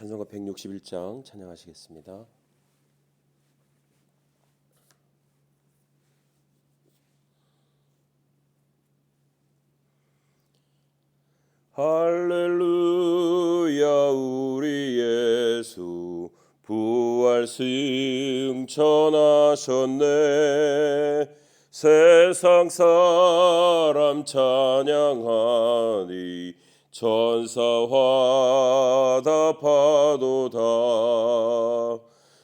찬송가 161장 찬양하시겠습니다. 할렐루야 우리 예수 부활 승천하셨네. 세상 사람 찬양하니 천사와 답하도다.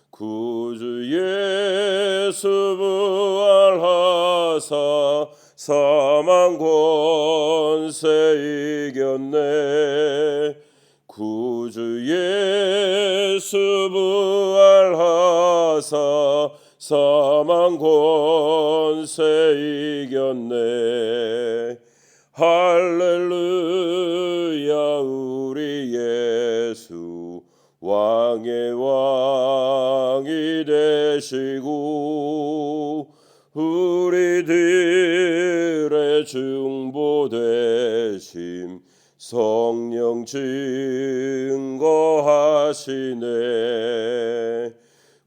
구주 예수 부활하사 사망 권세 이겼네. 구주 예수 부활하사 사망 권세 이겼네. 할렐루야 우리 예수 왕의 왕이 되시고 우리들의 중보 되심 성령 증거하시네.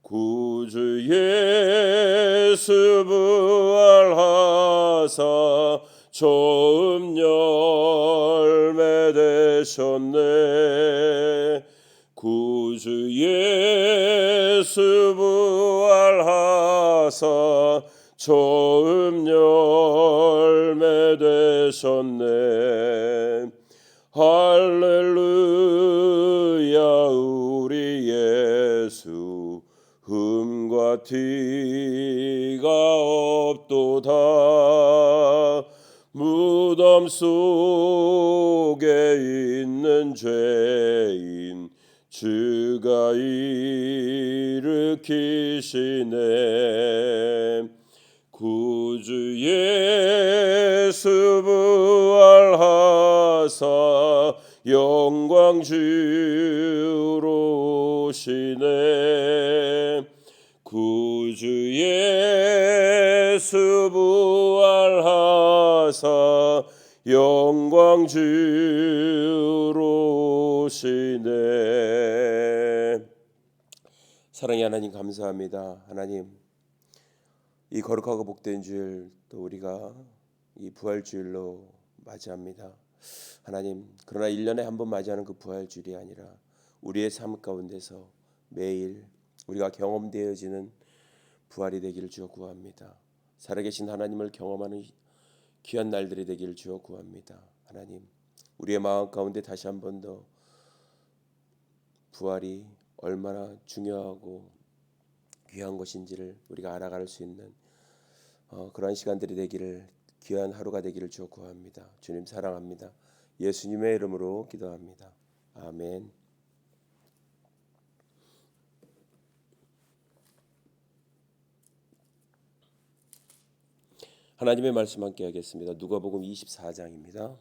구주 예수 부활하사 처음 열매 되셨네. 구주 예수 부활하사 처음 열매 되셨네. 할렐루야 우리 예수 흠과 티가 없도다. 무덤 속에 있는 죄인 주가 일으키시네. 구주 예수 부활하사 영광 주로 오시네. 구주 예수 부활하사 영광 주로 오시네. 사랑의 하나님 감사합니다. 하나님 이 거룩하고 복된 주일 또 우리가 이 부활 주일로 맞이합니다. 하나님 그러나 1년에 한 번 맞이하는 그 부활 주일이 아니라 우리의 삶 가운데서 매일 우리가 경험되어지는 부활이 되기를 주여 구합니다. 살아계신 하나님을 경험하는 귀한 날들이 되기를 주여 구합니다. 하나님 우리의 마음 가운데 다시 한 번 더 부활이 얼마나 중요하고 귀한 것인지를 우리가 알아갈 수 있는 그러한 시간들이 되기를, 귀한 하루가 되기를 주여 구합니다. 주님 사랑합니다. 예수님의 이름으로 기도합니다. 아멘. 하나님의 말씀 함께 하겠습니다. 누가복음 24장입니다.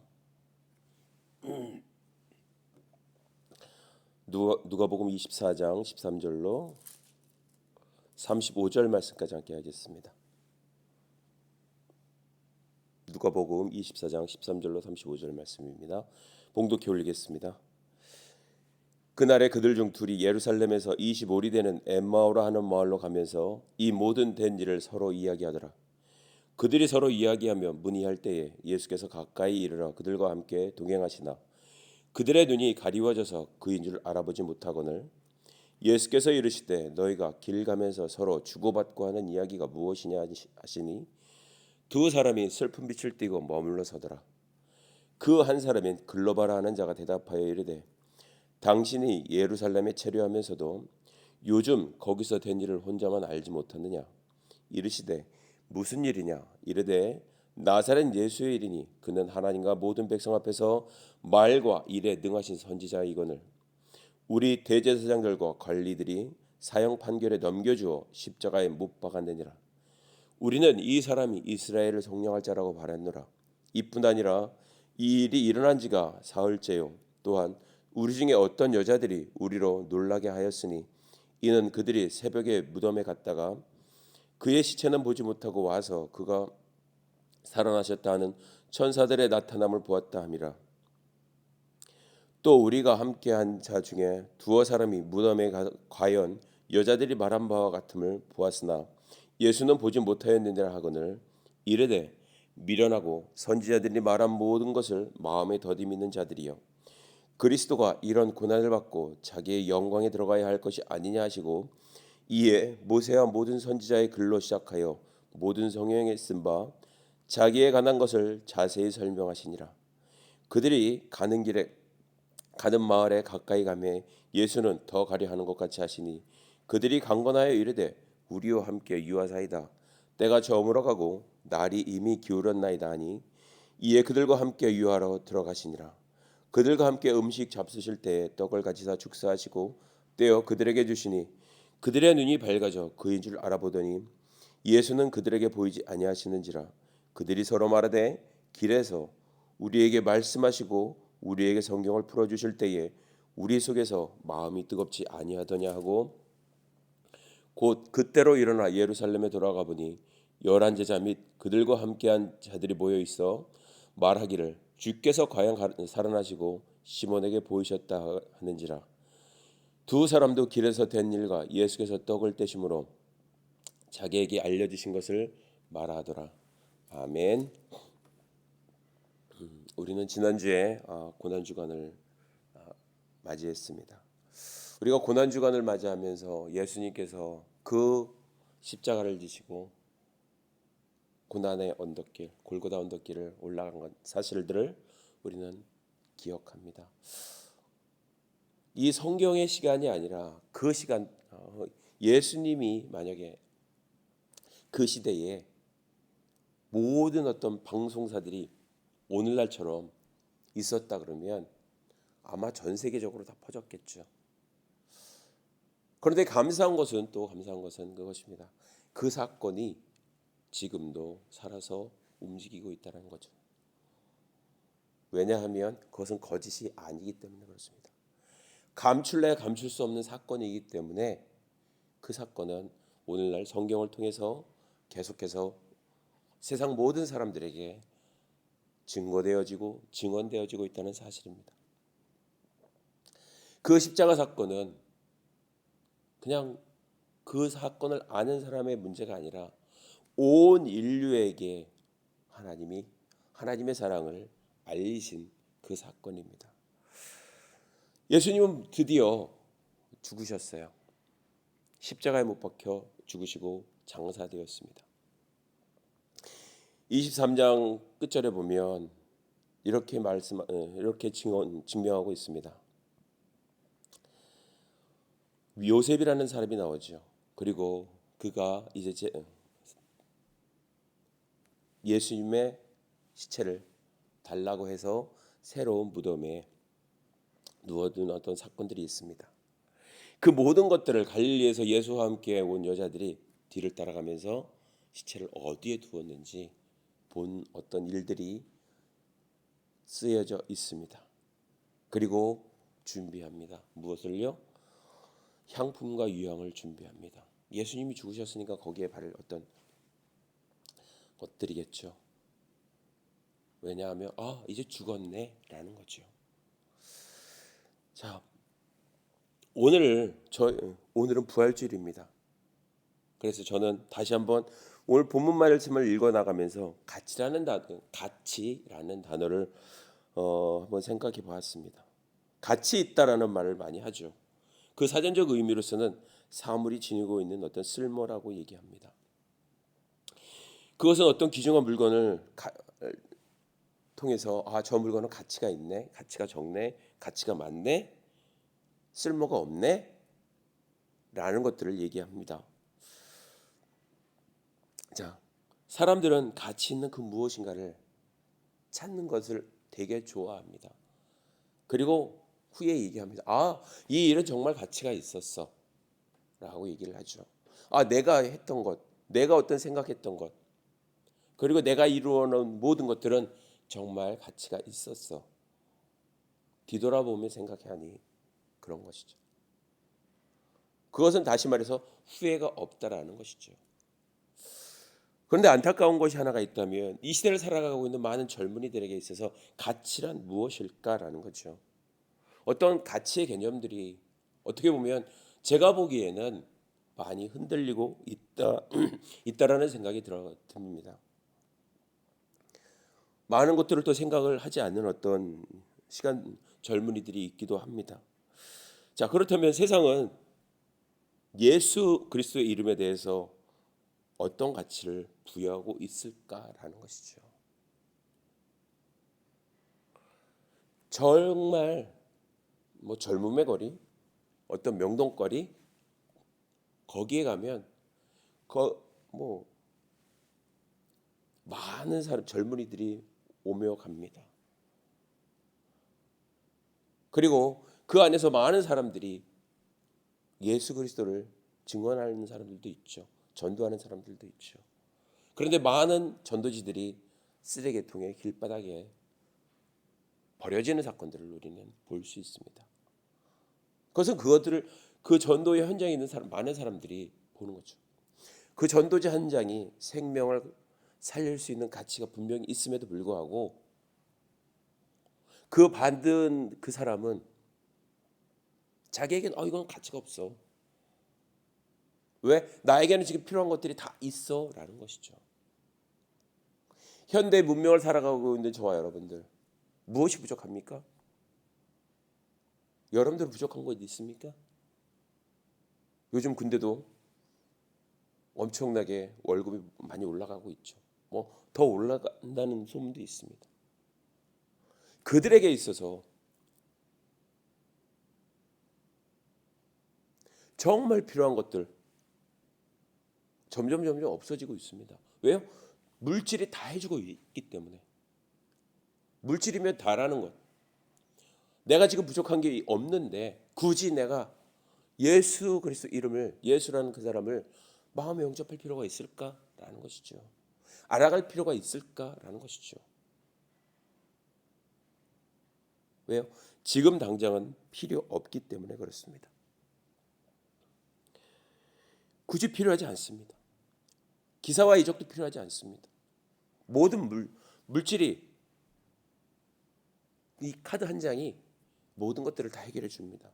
누가복음 24장 13절로 35절 말씀까지 함께 하겠습니다. 누가복음 24장 13절로 35절 말씀입니다. 봉독해 올리겠습니다. 그날에 그들 중 둘이 예루살렘에서 25리 되는 엠마오라 하는 마을로 가면서 이 모든 된 일을 서로 이야기하더라. 그들이 서로 이야기하며 문의할 때에 예수께서 가까이 이르러 그들과 함께 동행하시나 그들의 눈이 가리워져서 그인 줄 알아보지 못하거늘 예수께서 이르시되 너희가 길 가면서 서로 주고받고 하는 이야기가 무엇이냐 하시니 두 사람이 슬픈 빛을 띠고 머물러 서더라. 그 한 사람인 글로바라 하는 자가 대답하여 이르되 당신이 예루살렘에 체류하면서도 요즘 거기서 된 일을 혼자만 알지 못하느냐. 이르시되 무슨 일이냐. 이르되 나사렛 예수의 일이니 그는 하나님과 모든 백성 앞에서 말과 일에 능하신 선지자이거늘 우리 대제사장들과 관리들이 사형 판결에 넘겨주어 십자가에 못 박았느니라. 우리는 이 사람이 이스라엘을 성령할 자라고 바랐노라. 이뿐 아니라 이 일이 일어난 지가 사흘째요. 또한 우리 중에 어떤 여자들이 우리로 놀라게 하였으니 이는 그들이 새벽에 무덤에 갔다가 그의 시체는 보지 못하고 와서 그가 살아나셨다 하는 천사들의 나타남을 보았다 함이라. 또 우리가 함께한 자 중에 두어 사람이 무덤에 과연 여자들이 말한 바와 같음을 보았으나 예수는 보지 못하였느니라 하거늘 이르되 미련하고 선지자들이 말한 모든 것을 마음에 더디 믿는 자들이여 그리스도가 이런 고난을 받고 자기의 영광에 들어가야 할 것이 아니냐 하시고 이에 모세와 모든 선지자의 글로 시작하여 모든 성경에 쓴 바 자기에 관한 것을 자세히 설명하시니라. 그들이 가는 마을에 가까이 가매 예수는 더 가려 하는 것 같이 하시니 그들이 강건하여 이르되 우리와 함께 유하사이다. 때가 저물어 가고 날이 이미 기울었나이다 하니 이에 그들과 함께 유하러 들어가시니라. 그들과 함께 음식 잡수실 때에 떡을 가지사 축사하시고 떼어 그들에게 주시니 그들의 눈이 밝아져 그인 줄 알아보더니 예수는 그들에게 보이지 아니하시는지라. 그들이 서로 말하되 길에서 우리에게 말씀하시고 우리에게 성경을 풀어 주실 때에 우리 속에서 마음이 뜨겁지 아니하더냐 하고 곧 그때로 일어나 예루살렘에 돌아가 보니 열한 제자 및 그들과 함께한 자들이 모여 있어 말하기를 주께서 과연 살아나시고 시몬에게 보이셨다 하는지라. 두 사람도 길에서 된 일과 예수께서 떡을 떼심으로 자기에게 알려주신 것을 말하더라. 아멘. 우리는 지난주에 고난 주간을 맞이했습니다. 우리가 고난 주간을 맞이하면서 예수님께서 그 십자가를 지시고 고난의 언덕길, 골고다 언덕길을 올라간 것 사실들을 우리는 기억합니다. 이 성경의 시간이 아니라 그 시간 예수님이 만약에 그 시대에 모든 어떤 방송사들이 오늘날처럼 있었다 그러면 아마 전 세계적으로 다 퍼졌겠죠. 그런데 감사한 것은 그것입니다. 그 사건이 지금도 살아서 움직이고 있다는 거죠. 왜냐하면 그것은 거짓이 아니기 때문에 그렇습니다. 감출래야 감출 수 없는 사건이기 때문에 그 사건은 오늘날 성경을 통해서 계속해서 세상 모든 사람들에게 증거되어지고 증언되어지고 있다는 사실입니다. 그 십자가 사건은 그냥 그 사건을 아는 사람의 문제가 아니라 온 인류에게 하나님의 사랑을 알리신 그 사건입니다. 예수님은 드디어 죽으셨어요. 십자가에 못 박혀 죽으시고 장사되었습니다. 23장 끝절에 보면 이렇게 증명하고 있습니다. 요셉이라는 사람이 나오죠. 그리고 그가 이제 예수님의 시체를 달라고 해서 새로운 무덤에 누워둔 어떤 사건들이 있습니다. 그 모든 것들을 갈릴리에서 예수와 함께 온 여자들이 뒤를 따라가면서 시체를 어디에 두었는지 본 어떤 일들이 쓰여져 있습니다. 그리고 준비합니다. 무엇을요? 향품과 유향을 준비합니다. 예수님이 죽으셨으니까 거기에 바를 어떤 것들이겠죠. 왜냐하면 이제 죽었네라는 거죠. 자, 오늘은 부활주일입니다. 그래서 저는 다시 한번 오늘 본문 말씀을 읽어 나가면서 가치라는 단어를 한번 생각해 보았습니다. 가치 있다라는 말을 많이 하죠. 그 사전적 의미로서는 사물이 지니고 있는 어떤 쓸모라고 얘기합니다. 그것은 어떤 귀중한 물건을 통해서 저 물건은 가치가 있네, 가치가 적네, 가치가 많네, 쓸모가 없네 라는 것들을 얘기합니다. 자, 사람들은 가치 있는 그 무엇인가를 찾는 것을 되게 좋아합니다. 그리고 후에 얘기합니다. 이 일은 정말 가치가 있었어 라고 얘기를 하죠. 내가 했던 것, 내가 어떤 생각했던 것, 그리고 내가 이루어놓은 모든 것들은 정말 가치가 있었어. 뒤돌아보며 생각하니 그런 것이죠. 그것은 다시 말해서 후회가 없다라는 것이죠. 그런데 안타까운 것이 하나가 있다면 이 시대를 살아가고 있는 많은 젊은이들에게 있어서 가치란 무엇일까라는 거죠. 어떤 가치의 개념들이 어떻게 보면 제가 보기에는 많이 흔들리고 있다라는 생각이 듭니다. 많은 것들을 또 생각을 하지 않는 어떤 시간 젊은이들이 있기도 합니다. 자, 그렇다면 세상은 예수 그리스도의 이름에 대해서 어떤 가치를 부여하고 있을까라는 것이죠. 정말 젊음의 거리, 어떤 명동거리 거기에 가면 뭐 많은 사람 젊은이들이 오며 갑니다. 그리고 그 안에서 많은 사람들이 예수 그리스도를 증언하는 사람들도 있죠. 전도하는 사람들도 있죠. 그런데 많은 전도지들이 쓰레기통의 길바닥에 버려지는 사건들을 우리는 볼 수 있습니다. 그것은 그것들을 그 전도의 현장에 있는 많은 사람들이 보는 거죠. 그 전도지 현장이 생명을 살릴 수 있는 가치가 분명히 있음에도 불구하고 그 받은 그 사람은 자기에겐 이건 가치가 없어. 왜? 나에게는 지금 필요한 것들이 다 있어 라는 것이죠. 현대 문명을 살아가고 있는 저와 여러분들 무엇이 부족합니까? 여러분들 부족한 것 있습니까? 요즘 근데도 엄청나게 월급이 많이 올라가고 있죠. 더 올라간다는 소문도 있습니다. 그들에게 있어서 정말 필요한 것들 점점 없어지고 있습니다. 왜요? 물질이 다 해주고 있기 때문에. 물질이면 다라는 것. 내가 지금 부족한 게 없는데 굳이 내가 예수 그리스도 이름을, 예수라는 그 사람을 마음에 영접할 필요가 있을까라는 것이죠. 알아갈 필요가 있을까라는 것이죠. 왜요? 지금 당장은 필요 없기 때문에 그렇습니다. 굳이 필요하지 않습니다. 기사와 이적도 필요하지 않습니다. 모든 물질이, 이 카드 한 장이 모든 것들을 다 해결해 줍니다.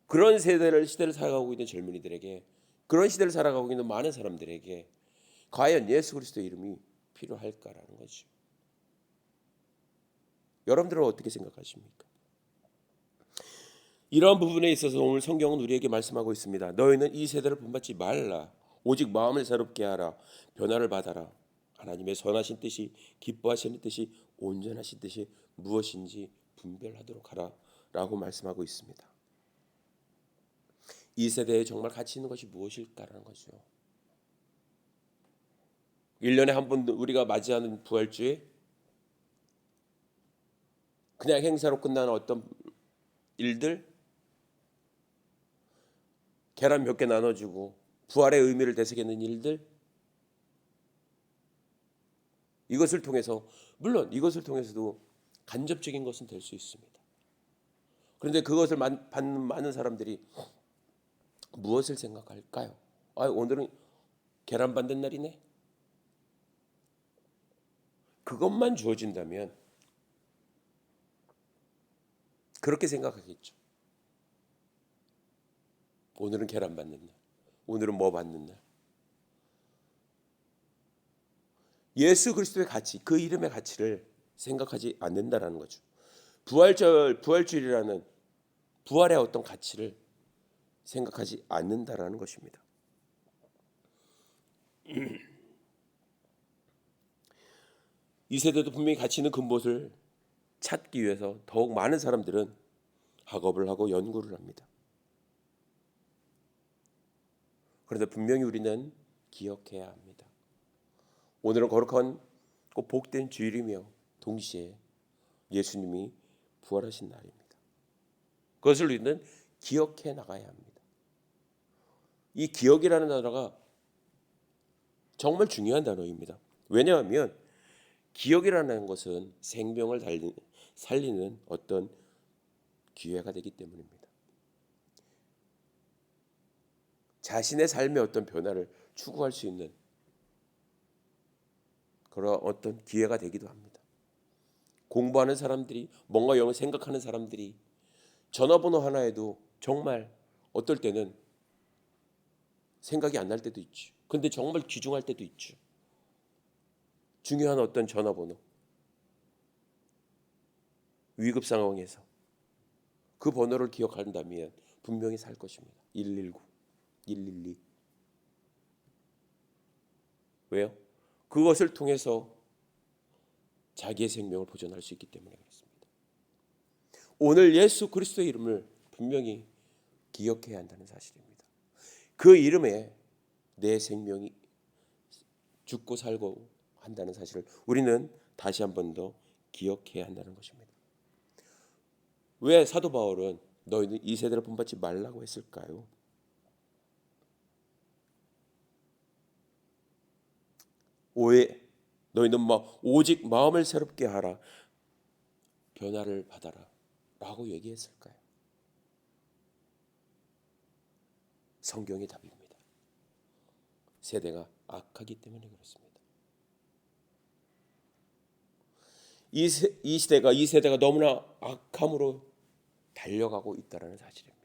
그런 시대를 살아가고 있는 젊은이들에게, 그런 시대를 살아가고 있는 많은 사람들에게 과연 예수 그리스도의 이름이 필요할까라는 거죠. 여러분들은 어떻게 생각하십니까? 이러한 부분에 있어서 오늘 성경은 우리에게 말씀하고 있습니다. 너희는 이 세대를 본받지 말라. 오직 마음을 새롭게 하라. 변화를 받아라. 하나님의 선하신 뜻이, 기뻐하시는 뜻이, 온전하신 뜻이 무엇인지 분별하도록 하라 라고 말씀하고 있습니다. 이 세대에 정말 가치 있는 것이 무엇일까라는 거죠. 1년에 한 번 우리가 맞이하는 부활주에 그냥 행사로 끝나는 어떤 일들, 계란 몇 개 나눠주고 부활의 의미를 되새기는 일들, 이것을 통해서, 물론 이것을 통해서도 간접적인 것은 될 수 있습니다. 그런데 그것을 받는 많은 사람들이 무엇을 생각할까요? 오늘은 계란 받는 날이네. 그것만 주어진다면 그렇게 생각하겠죠. 오늘은 계란 받는 날, 오늘은 뭐 받는 날. 예수 그리스도의 가치, 그 이름의 가치를 생각하지 않는다라는 거죠. 부활주일이라는 부활의 어떤 가치를 생각하지 않는다라는 것입니다. 이 세대도 분명히 가치 있는 근본을 찾기 위해서 더욱 많은 사람들은 학업을 하고 연구를 합니다. 그런데 분명히 우리는 기억해야 합니다. 오늘은 거룩한 복된 주일이며 동시에 예수님이 부활하신 날입니다. 그것을 우리는 기억해 나가야 합니다. 이 기억이라는 단어가 정말 중요한 단어입니다. 왜냐하면 기억이라는 것은 생명을 살리는 어떤 기회가 되기 때문입니다. 자신의 삶의 어떤 변화를 추구할 수 있는 그런 어떤 기회가 되기도 합니다. 공부하는 사람들이, 뭔가 영어 생각하는 사람들이 전화번호 하나에도 정말 어떨 때는 생각이 안 날 때도 있죠. 근데 정말 귀중할 때도 있죠. 중요한 어떤 전화번호, 위급 상황에서 그 번호를 기억한다면 분명히 살 것입니다. 119, 112. 왜요? 그것을 통해서 자기의 생명을 보존할 수 있기 때문에 그렇습니다. 오늘 예수 그리스도의 이름을 분명히 기억해야 한다는 사실입니다. 그 이름에 내 생명이 죽고 살고 한다는 사실을 우리는 다시 한 번 더 기억해야 한다는 것입니다. 왜 사도 바울은 너희는 이 세대를 본받지 말라고 했을까요? 너희는 오직 마음을 새롭게 하라, 변화를 받아라 라고 얘기했을까요? 성경의 답입니다. 세대가 악하기 때문에 그렇습니다. 이 세대가 너무나 악함으로 달려가고 있다는 사실입니다.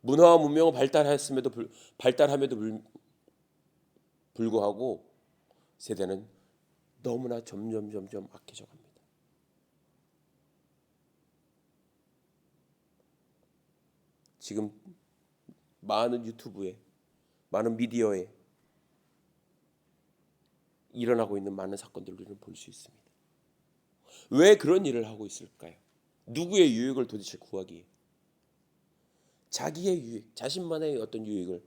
문화와 문명은 발달함에도 불구하고 세대는 너무나 점점 악해져 갑니다. 지금 많은 유튜브에, 많은 미디어에 일어나고 있는 많은 사건들을 우리는 볼 수 있습니다. 왜 그런 일을 하고 있을까요? 누구의 유익을 도대체 구하기에? 자기의 유익, 자신만의 어떤 유익을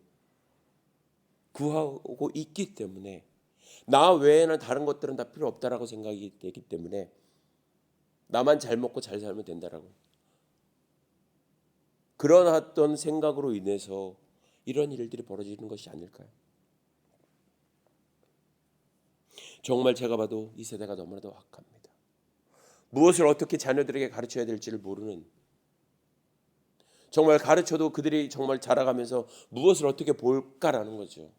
구하고 있기 때문에, 나 외에는 다른 것들은 다 필요 없다라고 생각이 되기 때문에 나만 잘 먹고 잘 살면 된다라고, 그런 어떤 생각으로 인해서 이런 일들이 벌어지는 것이 아닐까요? 정말 제가 봐도 이 세대가 너무나도 악합니다. 무엇을 어떻게 자녀들에게 가르쳐야 될지를 모르는, 정말 가르쳐도 그들이 정말 자라가면서 무엇을 어떻게 볼까라는 거죠.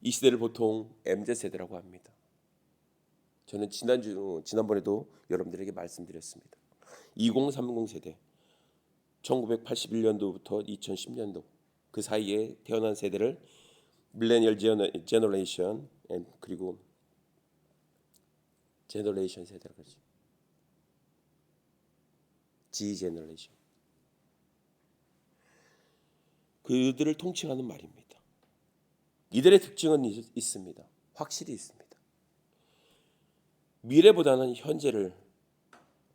이 시대를 보통 MZ세대라고 합니다. 저는 지난번에도 여러분들에게 말씀드렸습니다. 2030 세대, 1981년도부터 2010년도 그 사이에 태어난 세대를 밀레니얼 제너레이션, 그리고 제너레이션 세대라고 그러죠. G 제너레이션. 그들을 통칭하는 말입니다. 이들의 특징은 있습니다. 확실히 있습니다. 미래보다는 현재를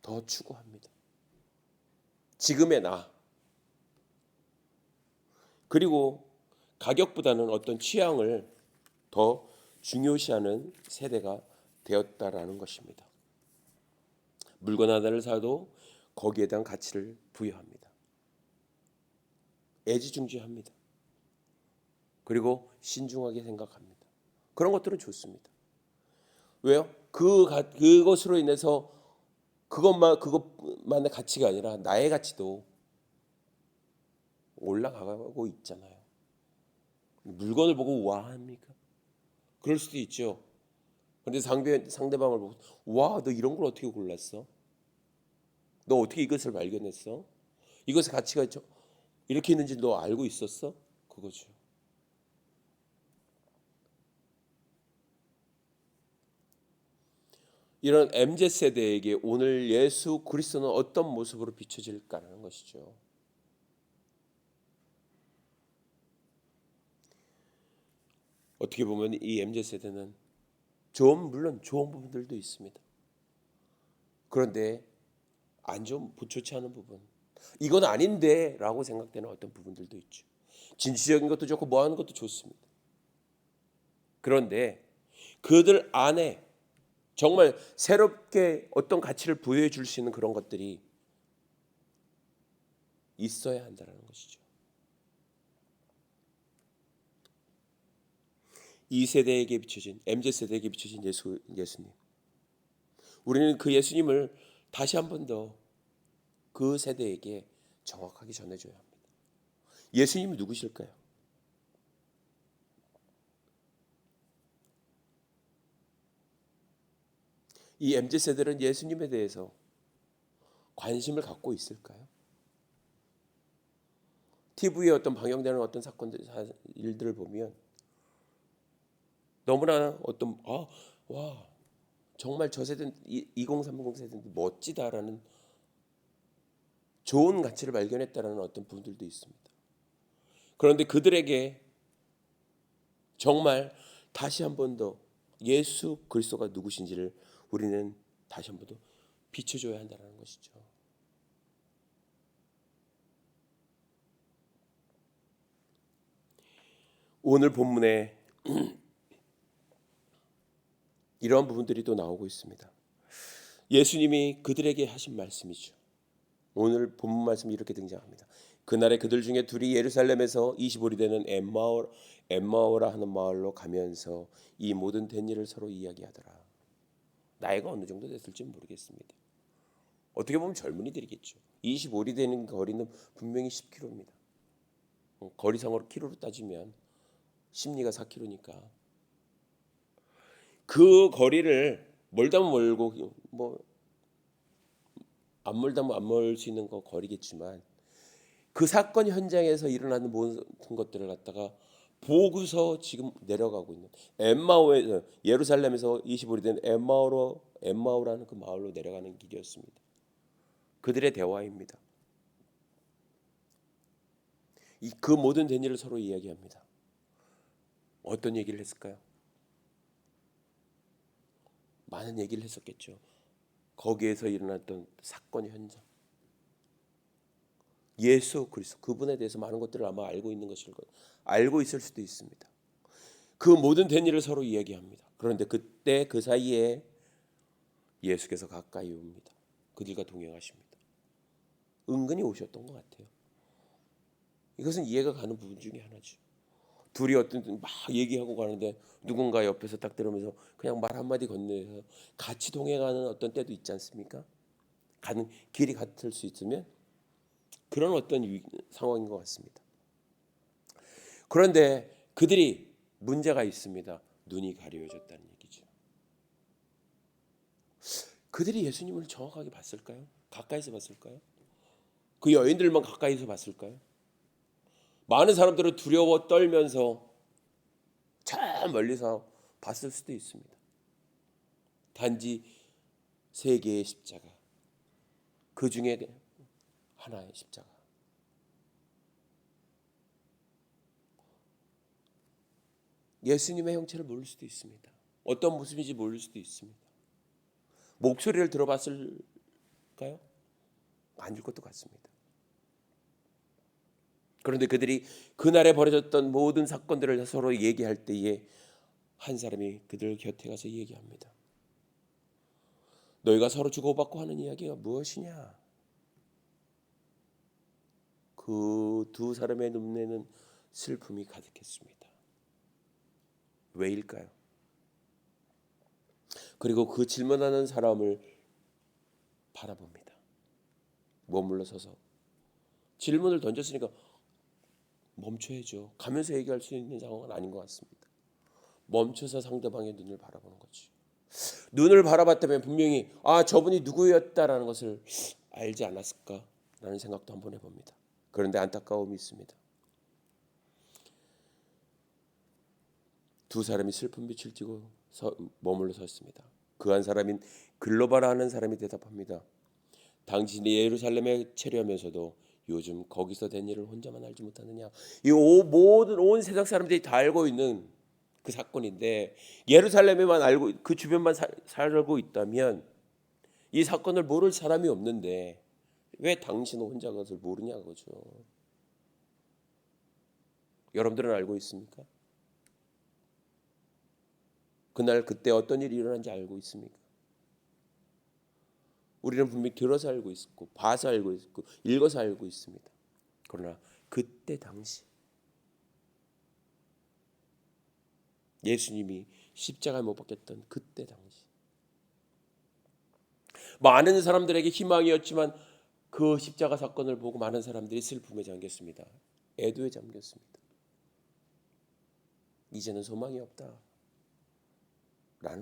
더 추구합니다. 지금의 나. 그리고 가격보다는 어떤 취향을 더 중요시하는 세대가 되었다라는 것입니다. 물건 하나를 사도 거기에 대한 가치를 부여합니다. 애지중지합니다. 그리고 신중하게 생각합니다. 그런 것들은 좋습니다. 왜요? 그것으로 인해서 그것만의 가치가 아니라 나의 가치도 올라가고 있잖아요. 물건을 보고 우아합니까? 그럴 수도 있죠. 그런데 상대방을 보고 와, 너 이런 걸 어떻게 골랐어? 너 어떻게 이것을 발견했어? 이것의 가치가 이렇게 있는지 너 알고 있었어? 그거죠. 이런 MZ세대에게 오늘 예수 그리스도는 어떤 모습으로 비춰질까라는 것이죠. 어떻게 보면 이 MZ세대는 물론 좋은 부분들도 있습니다. 그런데 좋지 않은 부분, 이건 아닌데 라고 생각되는 어떤 부분들도 있죠. 진취적인 것도 좋고 뭐 하는 것도 좋습니다. 그런데 그들 안에 정말 새롭게 어떤 가치를 부여해 줄 수 있는 그런 것들이 있어야 한다는 것이죠. 이 세대에게 비춰진, MZ세대에게 비춰진 예수님. 우리는 그 예수님을 다시 한 번 더 그 세대에게 정확하게 전해줘야 합니다. 예수님이 누구실까요? 이 MZ세대는 예수님에 대해서 관심을 갖고 있을까요? TV에 어떤 방영되는 어떤 사건들, 일들을 보면 너무나 어떤 와 정말 저 세대는 2030 세대인데 멋지다라는 좋은 가치를 발견했다라는 어떤 분들도 있습니다. 그런데 그들에게 정말 다시 한 번 더 예수 그리스도가 누구신지를 우리는 다시 한 번 더 비춰줘야 한다는 것이죠. 오늘 본문에 이러한 부분들이 또 나오고 있습니다. 예수님이 그들에게 하신 말씀이죠. 오늘 본문 말씀이 이렇게 등장합니다. 그날에 그들 중에 둘이 예루살렘에서 25리 되는 엠마오라 하는 마을로 가면서 이 모든 된 일을 서로 이야기하더라. 나이가 어느 정도 됐을지 모르겠습니다. 어떻게 보면 젊은이들이겠죠. 25리 되는 거리는 분명히 10km입니다. 거리상으로 키로로 따지면 심리가 4km니까 그 거리를 멀다면 멀고 뭐 안 멀다면 안 멀 수 있는 거 거리겠지만 그 사건 현장에서 일어나는 모든 것들을 갖다가 보고서 지금 내려가고 있는 엠마오에서 예루살렘에서 25리 된 엠마오라는 그 마을로 내려가는 길이었습니다. 그들의 대화입니다. 그 모든 된 일을 서로 이야기합니다. 어떤 얘기를 했을까요? 많은 얘기를 했었겠죠. 거기에서 일어났던 사건 현장, 예수 그리스도 그분에 대해서 많은 것들을 아마 알고 있는 것일 것, 알고 있을 수도 있습니다. 그 모든 된 일을 서로 이야기합니다. 그런데 그때 그 사이에 예수께서 가까이 옵니다. 그들과 동행하십니다. 은근히 오셨던 것 같아요. 이것은 이해가 가는 부분 중에 하나죠. 둘이 어떤 막 얘기하고 가는데 누군가 옆에서 딱 들으면서 그냥 말 한마디 건네서 같이 동행하는 어떤 때도 있지 않습니까? 가는 길이 같을 수 있으면 그런 어떤 상황인 것 같습니다. 그런데 그들이 문제가 있습니다. 눈이 가려졌다는 얘기죠. 그들이 예수님을 정확하게 봤을까요? 가까이서 봤을까요? 그 여인들만 가까이서 봤을까요? 많은 사람들은 두려워 떨면서 저 멀리서 봤을 수도 있습니다. 단지 3개의 십자가, 그 중에 하나의 십자가. 예수님의 형체를 모를 수도 있습니다. 어떤 모습인지 모를 수도 있습니다. 목소리를 들어봤을까요? 아닐 것도 같습니다. 그런데 그들이 그날에 벌어졌던 모든 사건들을 서로 얘기할 때에 한 사람이 그들 곁에 가서 얘기합니다. 너희가 서로 주고받고 하는 이야기가 무엇이냐? 그 두 사람의 눈에는 슬픔이 가득했습니다. 왜일까요? 그리고 그 질문하는 사람을 바라봅니다. 머물러 서서 질문을 던졌으니까 멈춰야죠. 가면서 얘기할 수 있는 상황은 아닌 것 같습니다. 멈춰서 상대방의 눈을 바라보는 거지. 눈을 바라봤다면 분명히 저분이 누구였다라는 것을 알지 않았을까라는 생각도 한번 해봅니다. 그런데 안타까움이 있습니다. 두 사람이 슬픈 빛을 띠고 머물러 섰습니다. 그 한 사람인 글로바라는 사람이 대답합니다. 당신이 예루살렘에 체류하면서도 요즘 거기서 된 일을 혼자만 알지 못하느냐. 이 모든 온 세상 사람들이 다 알고 있는 그 사건인데 예루살렘에만 알고 그 주변만 살고 있다면 이 사건을 모를 사람이 없는데 왜 당신은 혼자 그것을 모르냐 그거죠. 여러분들은 알고 있습니까? 그날 그때 어떤 일이 일어난지 알고 있습니까? 우리는 분명히 들어서 알고 있고 봐서 알고 있고 읽어서 알고 있습니다. 그러나 그때 당시 예수님이 십자가에 못 박혔던 그때 당시 많은 사람들에게 희망이었지만 그 십자가 사건을 보고 많은 사람들이 슬픔에 잠겼습니다. 애도에 잠겼습니다. 이제는 소망이 없다라는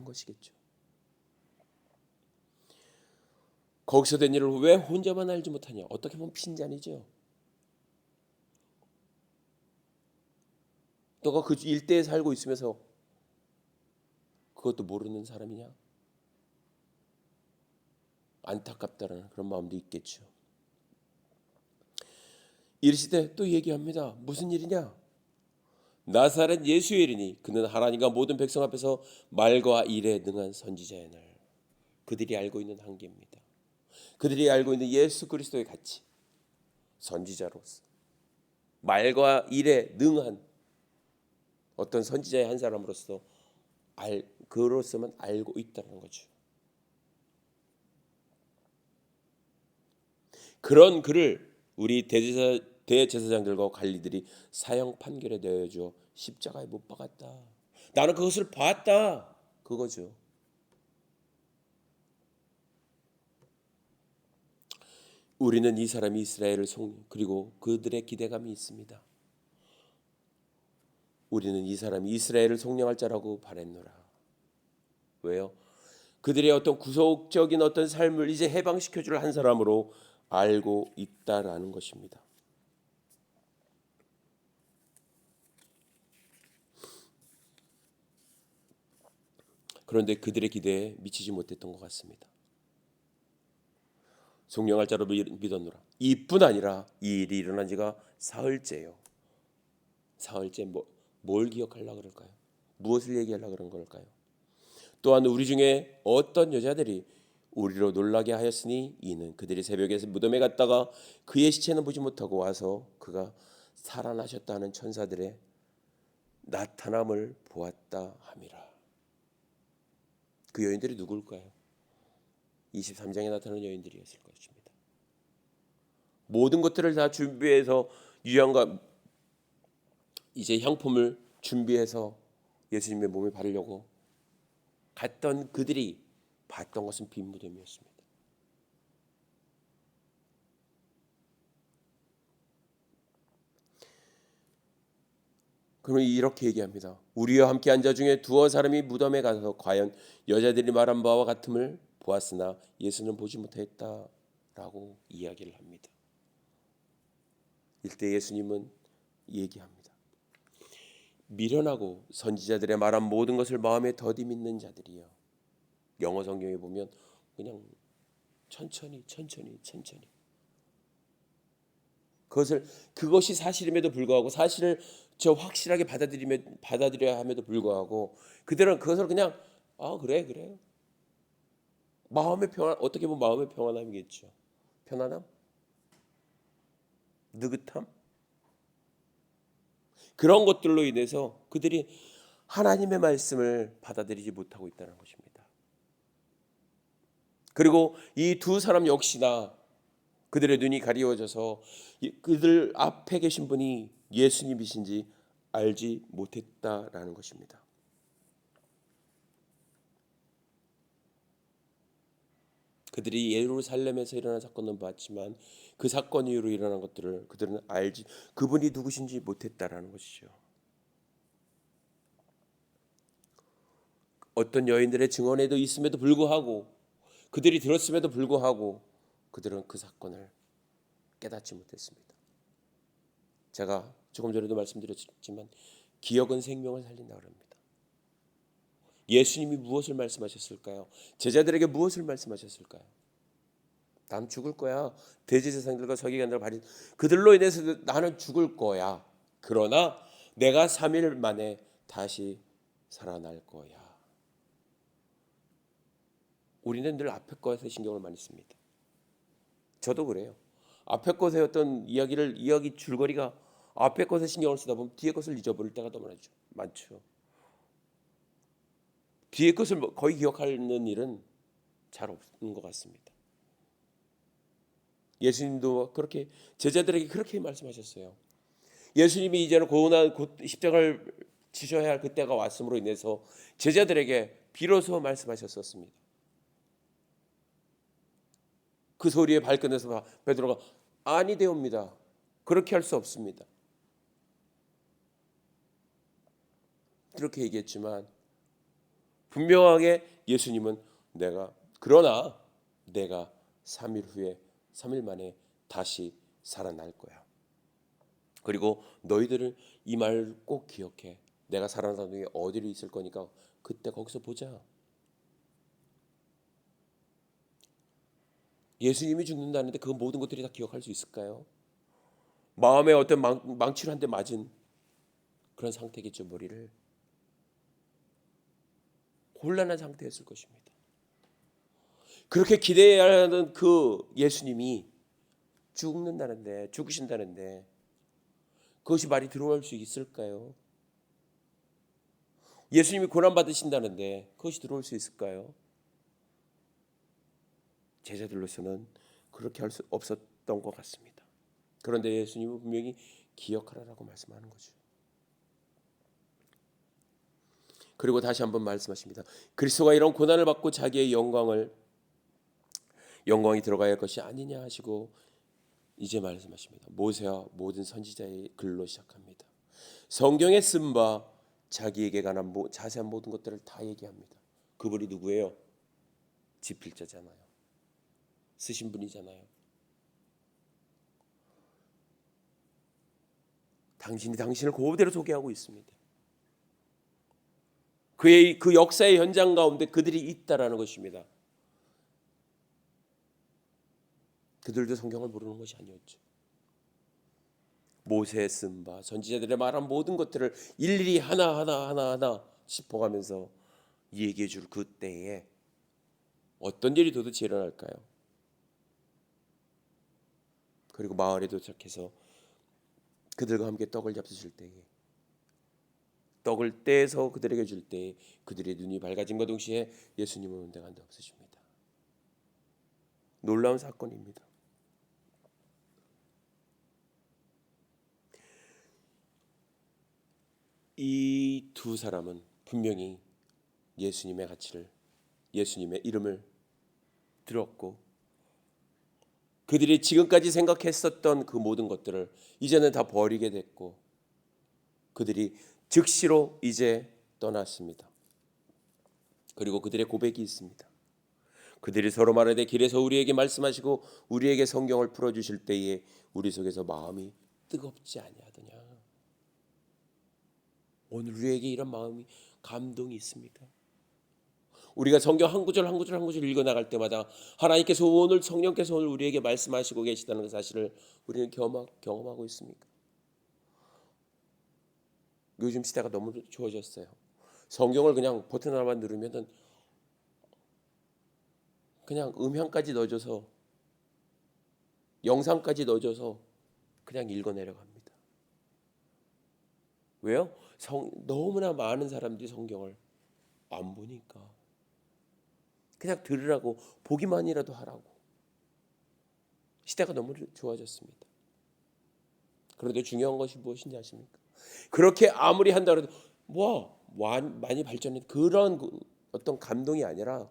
것이겠죠. 거기서 된 일을 왜 혼자만 알지 못하냐? 어떻게 보면 핀잔이죠. 너가 그 일대에 살고 있으면서 그것도 모르는 사람이냐? 안타깝다라는 그런 마음도 있겠죠. 이르시되 또 얘기합니다. 무슨 일이냐? 나사렛 예수의 일이니 그는 하나님과 모든 백성 앞에서 말과 일에 능한 선지자이나. 그들이 알고 있는 한계입니다. 그들이 알고 있는 예수 그리스도의 가치, 선지자로서 말과 일에 능한 어떤 선지자의 한 사람으로서 그로서만 알고 있다는 거죠. 그런 그를 우리 대제사장들과 관리들이 사형 판결에 내어줘 십자가에 못 박았다. 나는 그것을 봤다. 그거죠. 우리는 이 사람이 이스라엘을 그리고 그들의 기대감이 있습니다. 우리는 이 사람이 이스라엘을 속량할 자라고 바랬노라. 왜요? 그들의 어떤 구속적인 어떤 삶을 이제 해방시켜줄 한 사람으로 알고 있다라는 것입니다. 그런데 그들의 기대에 미치지 못했던 것 같습니다. 속량할 자로 믿었노라. 이뿐 아니라 이 일이 일어난 지가 사흘째요. 사흘째 뭘 기억하려고 그럴까요? 무엇을 얘기하려고 그런 걸까요? 또한 우리 중에 어떤 여자들이 우리로 놀라게 하였으니 이는 그들이 새벽에 무덤에 갔다가 그의 시체는 보지 못하고 와서 그가 살아나셨다 하는 천사들의 나타남을 보았다 함이라. 그 여인들이 누굴까요? 23장에 나타나는 여인들이었을 것입니다. 모든 것들을 다 준비해서 유향과 이제 향품을 준비해서 예수님의 몸에 바르려고 갔던 그들이 봤던 것은 빈 무덤이었습니다. 그러면 이렇게 얘기합니다. 우리와 함께 앉아 중에 두어 사람이 무덤에 가서 과연 여자들이 말한 바와 같음을 보았으나 예수는 보지 못했다라고 이야기를 합니다. 이때 예수님은 얘기합니다. 미련하고 선지자들의 말한 모든 것을 마음에 더디 믿는 자들이요. 영어 성경에 보면 그냥 천천히 그것이 사실임에도 불구하고 사실을 확실하게 받아들여야 함에도 불구하고 그들은 그것을 그냥 그래 마음의 평안, 어떻게 보면 마음의 평안함이겠죠. 편안함, 느긋함, 그런 것들로 인해서 그들이 하나님의 말씀을 받아들이지 못하고 있다는 것입니다. 그리고 이 두 사람 역시나 그들의 눈이 가리워져서 그들 앞에 계신 분이 예수님이신지 알지 못했다라는 것입니다. 그들이 예루살렘에서 일어난 사건은 봤지만 그 사건 이후로 일어난 것들을 그들은 그분이 누구신지 못했다라는 것이죠. 어떤 여인들의 증언에도 있음에도 불구하고 그들이 들었음에도 불구하고 그들은 그 사건을 깨닫지 못했습니다. 제가 조금 전에도 말씀드렸지만 기억은 생명을 살린다고 합니다. 예수님이 무엇을 말씀하셨을까요? 제자들에게 무엇을 말씀하셨을까요? 난 죽을 거야. 대제사장들과 서기관들 그들로 인해서 나는 죽을 거야. 그러나 내가 3일 만에 다시 살아날 거야. 우리는 늘 앞에 것에 신경을 많이 씁니다. 저도 그래요. 앞에 것의 어떤 이야기 줄거리가 앞에 것에 신경을 쓰다 보면 뒤에 것을 잊어버릴 때가 너무 많죠. 뒤에 것을 거의 기억하는 일은 잘 없는 것 같습니다. 예수님도 그렇게 제자들에게 그렇게 말씀하셨어요. 예수님이 이제는 곧 십자가를 지셔야 할 그때가 왔음으로 인해서 제자들에게 비로소 말씀하셨었습니다. 그 소리에 발끈해서 베드로가 아니되옵니다. 그렇게 할 수 없습니다. 그렇게 얘기했지만 분명하게 예수님은 그러나 내가 3일 만에 다시 살아날 거야. 그리고 너희들은 이 말 꼭 기억해. 내가 살아난 중에 어디로 있을 거니까 그때 거기서 보자. 예수님이 죽는다는데 그 모든 것들이 다 기억할 수 있을까요? 마음에 어떤 망치로 한 대 맞은 그런 상태겠죠. 머리를 곤란한 상태였을 것입니다. 그렇게 기대해야 하는 그 예수님이 죽으신다는데 그것이 말이 들어올 수 있을까요? 예수님이 고난 받으신다는데 그것이 들어올 수 있을까요? 제자들로서는 그렇게 할 수 없었던 것 같습니다. 그런데 예수님은 분명히 기억하라라고 말씀하는 거죠. 그리고 다시 한번 말씀하십니다. 그리스도가 이런 고난을 받고 자기의 영광이 들어가야 할 것이 아니냐 하시고 이제 말씀하십니다. 모세와 모든 선지자의 글로 시작합니다. 성경에 쓴 바 자기에게 관한 자세한 모든 것들을 다 얘기합니다. 그분이 누구예요? 집필자잖아요. 쓰신 분이잖아요. 당신이 당신을 그대로 소개하고 있습니다. 그의 그 역사의 현장 가운데 그들이 있다라는 것입니다. 그들도 성경을 모르는 것이 아니었죠. 모세의 쓴 바 선지자들의 말한 모든 것들을 일일이 하나 짚어가면서 얘기해 줄 그때에 어떤 일이 도대체 일어날까요? 그리고 마을에 도착해서 그들과 함께 떡을 잡수실 때에 떡을 떼서 그들에게 줄 때에 그들의 눈이 밝아짐과 동시에 예수님은 온데간데 없으십니다. 놀라운 사건입니다. 이 두 사람은 분명히 예수님의 가치를, 예수님의 이름을 들었고 그들이 지금까지 생각했었던 그 모든 것들을 이제는 다 버리게 됐고 그들이 즉시로 이제 떠났습니다. 그리고 그들의 고백이 있습니다. 그들이 서로 말하되 길에서 우리에게 말씀하시고 우리에게 성경을 풀어주실 때에 우리 속에서 마음이 뜨겁지 아니하더냐. 오늘 우리에게 이런 마음이 감동이 있습니까? 우리가 성경 한 구절 한 구절 한 구절 읽어 나갈 때마다 하나님께서 오늘 성령께서 오늘 우리에게 말씀하시고 계시다는 그 사실을 우리는 경험하고 있습니까? 요즘 시대가 너무 좋아졌어요. 성경을 그냥 버튼 하나만 누르면은 그냥 음향까지 넣어줘서 영상까지 넣어줘서 그냥 읽어 내려갑니다. 왜요? 너무나 많은 사람들이 성경을 안 보니까 그냥 들으라고 보기만이라도 하라고. 시대가 너무 좋아졌습니다. 그런데 중요한 것이 무엇인지 아십니까? 그렇게 아무리 한다 해도 많이 발전한 그런 어떤 감동이 아니라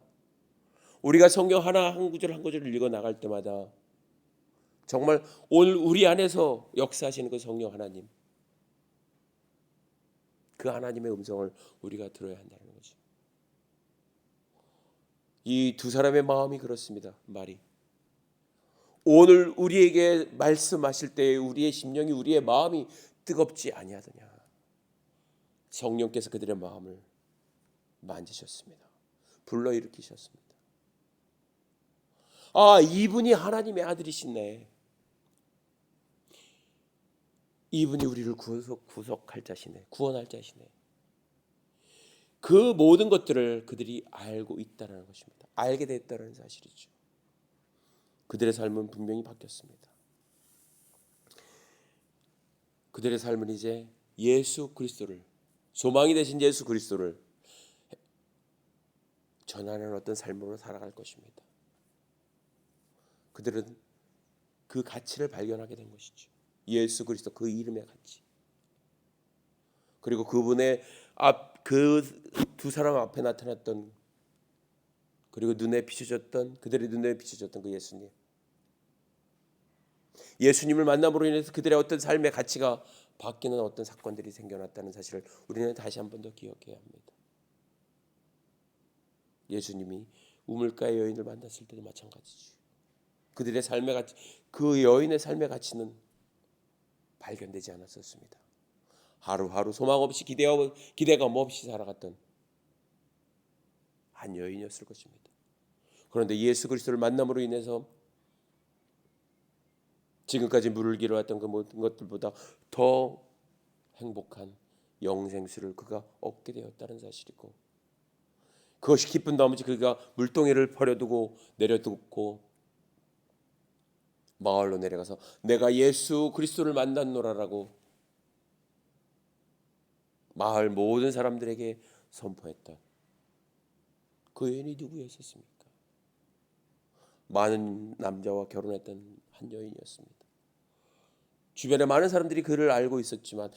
우리가 성경 하나 한 구절 한 구절을 읽어 나갈 때마다 정말 오늘 우리 안에서 역사하시는 그 성령 하나님, 그 하나님의 음성을 우리가 들어야 한다는 거죠. 이 두 사람의 마음이 그렇습니다. 말이 오늘 우리에게 말씀하실 때 우리의 심령이 우리의 마음이 뜨겁지 아니하더냐. 성령께서 그들의 마음을 만지셨습니다. 불러일으키셨습니다. 아, 이분이 하나님의 아들이시네. 이분이 우리를 구속할 자시네. 구원할 자시네. 그 모든 것들을 그들이 알고 있다는 것입니다. 알게 됐다는 사실이죠. 그들의 삶은 분명히 바뀌었습니다. 그들의 삶은 이제 예수 그리스도를, 소망이 되신 예수 그리스도를 전하는 어떤 삶으로 살아갈 것입니다. 그들은 그 가치를 발견하게 된 것이죠. 예수 그리스도 그 이름의 가치. 그리고 그분의 그 두 사람 앞에 나타났던 그리고 그들의 눈에 비춰졌던 그 예수님을 만남으로 인해서 그들의 어떤 삶의 가치가 바뀌는 어떤 사건들이 생겨났다는 사실을 우리는 다시 한 번 더 기억해야 합니다. 예수님이 우물가의 여인을 만났을 때도 마찬가지죠. 그들의 삶의 가치, 그 여인의 삶의 가치는 발견되지 않았었습니다. 하루하루 소망 없이 기대감 없이 살아갔던 한 여인이었을 것입니다. 그런데 예수 그리스도를 만남으로 인해서 지금까지 물을 길어왔던 그 모든 것들보다 더 행복한 영생수를 그가 얻게 되었다는 사실이고, 그것이 기쁜 나머지 그가 물동이를 버려두고 내려두고 마을로 내려가서 내가 예수 그리스도를 만났노라라고 마을 모든 사람들에게 선포했던 그 여인이 누구였었습니까? 많은 남자와 결혼했던 한 여인이었습니다. 주변에 많은 사람들이 그를 알고 있었지만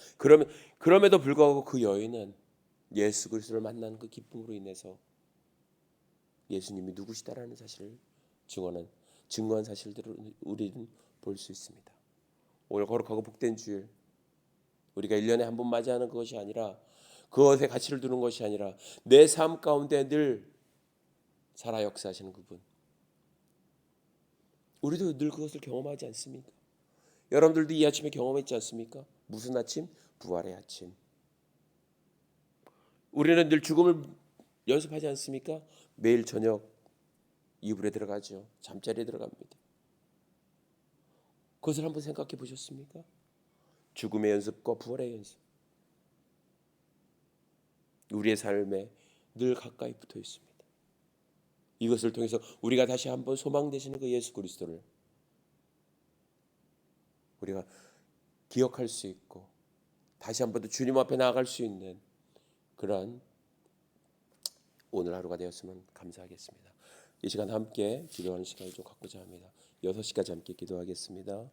그럼에도 불구하고 그 여인은 예수 그리스도를 만난 그 기쁨으로 인해서 예수님이 누구시다라는 사실을 증거한 사실들을 우리는 볼 수 있습니다. 오늘 거룩하고 복된 주일, 우리가 1년에 한 번 맞이하는 것이 아니라, 그것에 가치를 두는 것이 아니라 내 삶 가운데 늘 살아 역사하시는 그분, 우리도 늘 그것을 경험하지 않습니까? 여러분들도 이 아침에 경험했지 않습니까? 무슨 아침? 부활의 아침. 우리는 늘 죽음을 연습하지 않습니까? 매일 저녁 이불에 들어가죠. 잠자리에 들어갑니다. 그것을 한번 생각해 보셨습니까? 죽음의 연습과 부활의 연습, 우리의 삶에 늘 가까이 붙어 있습니다. 이것을 통해서 우리가 다시 한번 소망 되시는 그 예수 그리스도를 우리가 기억할 수 있고 다시 한번 더 주님 앞에 나아갈 수 있는 그러한 오늘 하루가 되었으면 감사하겠습니다. 이 시간 함께 기도하는 시간을 좀 갖고자 합니다. 6시까지 함께 기도하겠습니다.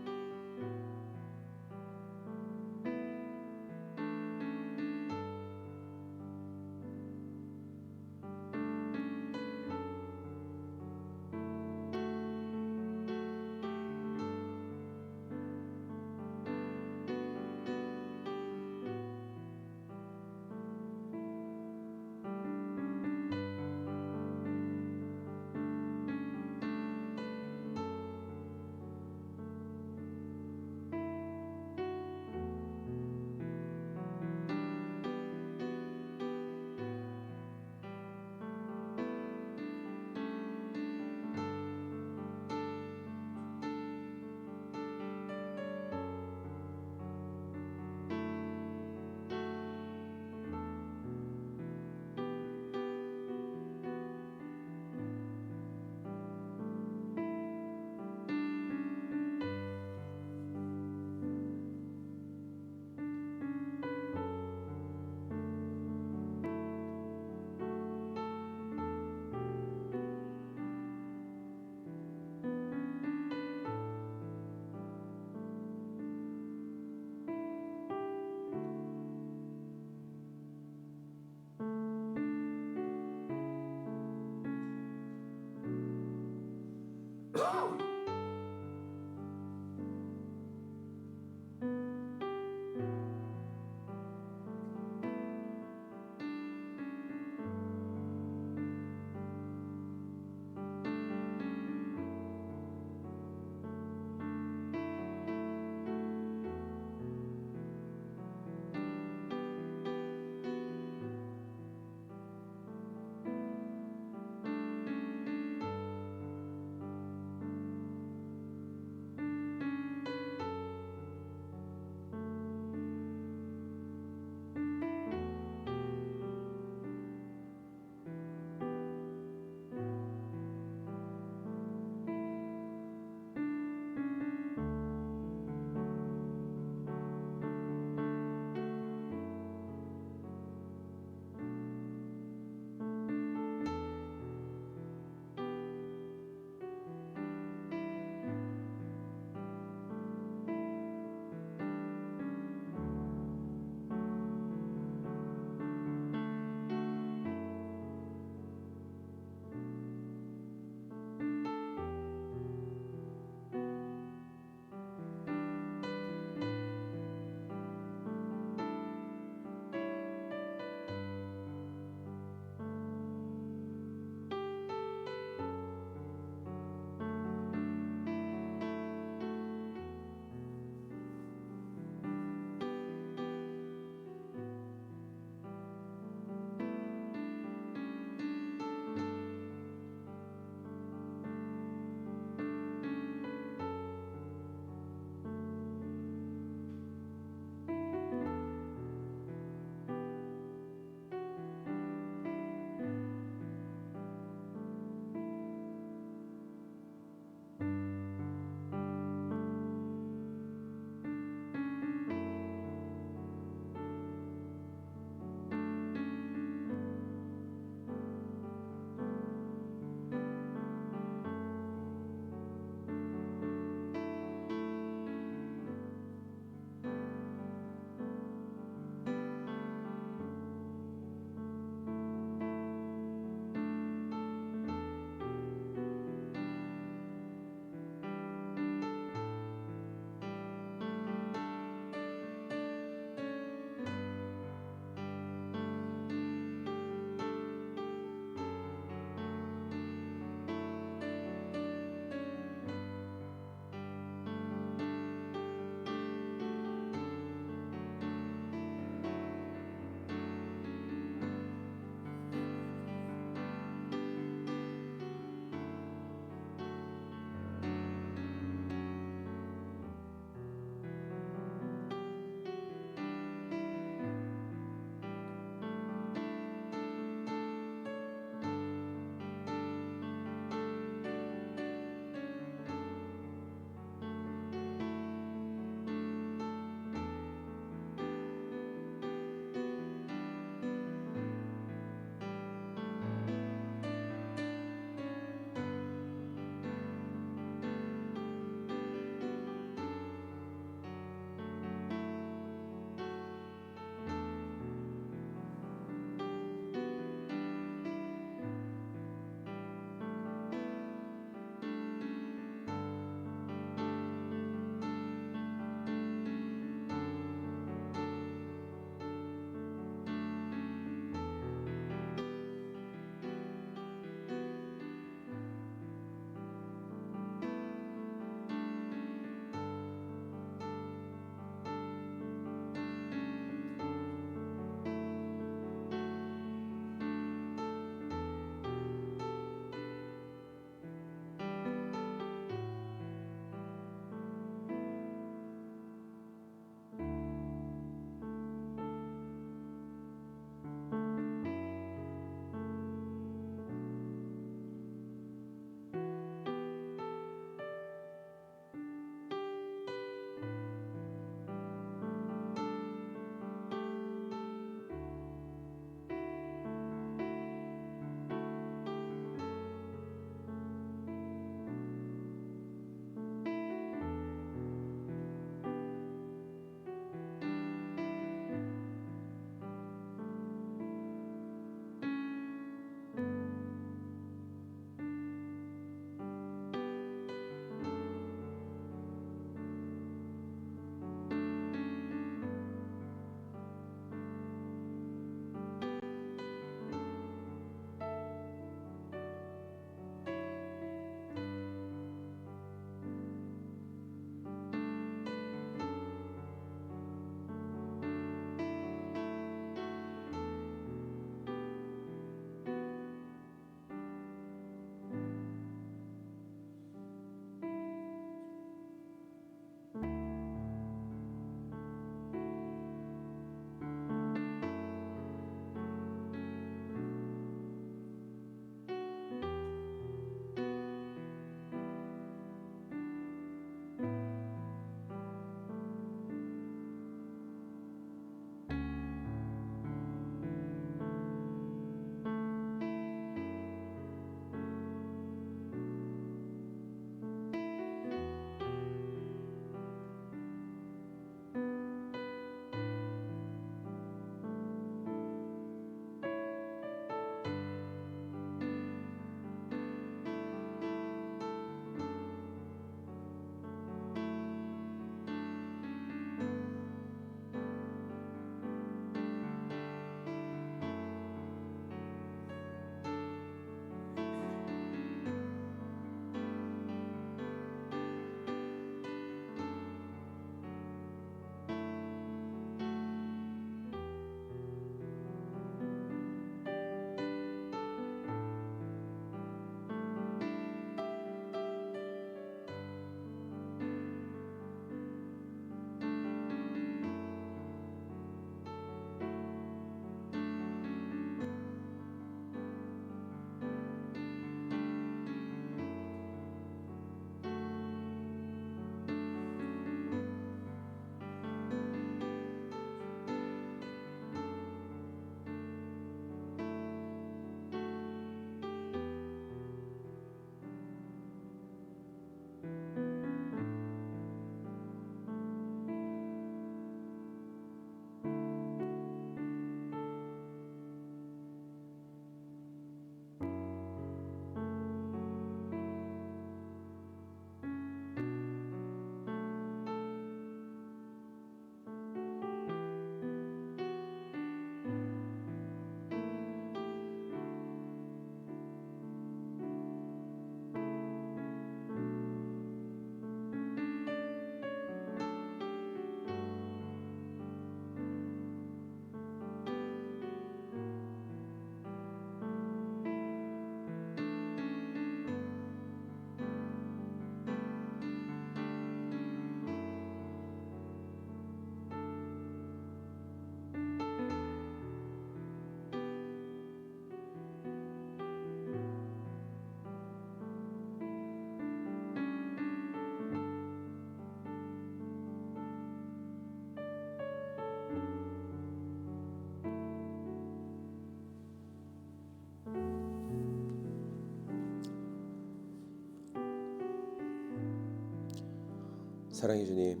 사랑해 주님,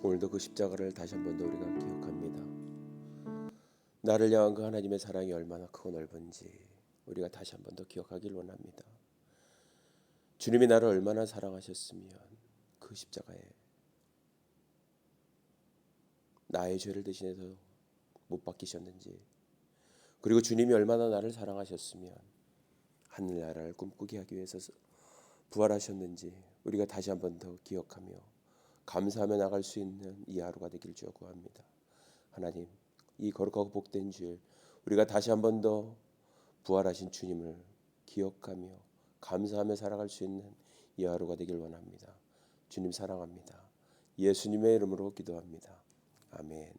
오늘도 그 십자가를 다시 한 번 더 우리가 기억합니다. 나를 향한 그 하나님의 사랑이 얼마나 크고 넓은지 우리가 다시 한 번 더 기억하길 원합니다. 주님이 나를 얼마나 사랑하셨으면 그 십자가에 나의 죄를 대신해서 못 박히셨는지, 그리고 주님이 얼마나 나를 사랑하셨으면 하늘나라를 꿈꾸게 하기 위해서 부활하셨는지 우리가 다시 한 번 더 기억하며 감사하며 나갈 수 있는 이 하루가 되길 주여 구합니다. 하나님, 이 거룩하고 복된 주일 우리가 다시 한 번 더 부활하신 주님을 기억하며 감사하며 살아갈 수 있는 이 하루가 되길 원합니다. 주님 사랑합니다. 예수님의 이름으로 기도합니다. 아멘.